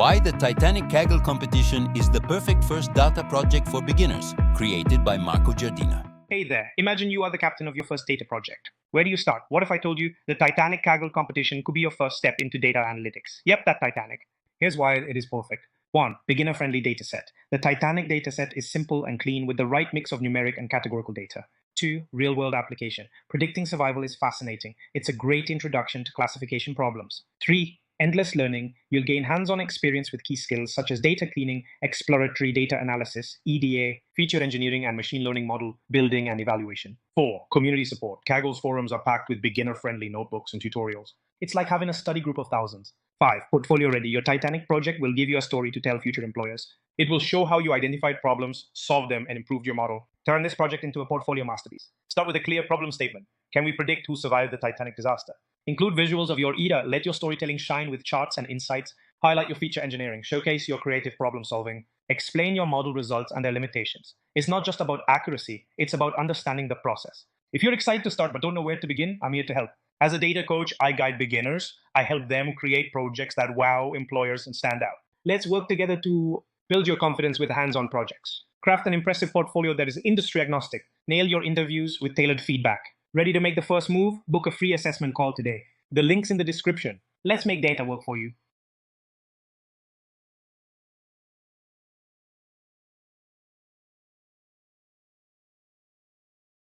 Why the Titanic Kaggle competition is the perfect first data project for beginners, created by Marco Giardina. Hey there, imagine you are the captain of your first data project. Where do you start? What if I told you the Titanic Kaggle competition could be your first step into data analytics? Yep, that Titanic. Here's why it is perfect. 1. Beginner-friendly dataset. The Titanic dataset is simple and clean with the right mix of numeric and categorical data. 2. Real-world application. Predicting survival is fascinating. It's a great introduction to classification problems. 3. Endless learning. You'll gain hands-on experience with key skills such as data cleaning, exploratory data analysis, EDA, feature engineering, and machine learning model building and evaluation. 4. Community support. Kaggle's forums are packed with beginner-friendly notebooks and tutorials. It's like having a study group of thousands. 5. Portfolio ready. Your Titanic project will give you a story to tell future employers. It will show how you identified problems, solved them, and improved your model. Turn this project into a portfolio masterpiece. Start with a clear problem statement. Can we predict who survived the Titanic disaster? Include visuals of your era. Let your storytelling shine with charts and insights. Highlight your feature engineering. Showcase your creative problem solving. Explain your model results and their limitations. It's not just about accuracy, it's about understanding the process. If you're excited to start but don't know where to begin, I'm here to help. As a data coach, I guide beginners. I help them create projects that wow employers and stand out. Let's work together to build your confidence with hands-on projects. Craft an impressive portfolio that is industry agnostic. Nail your interviews with tailored feedback. Ready to make the first move? Book a free assessment call today. The link's in the description. Let's make data work for you.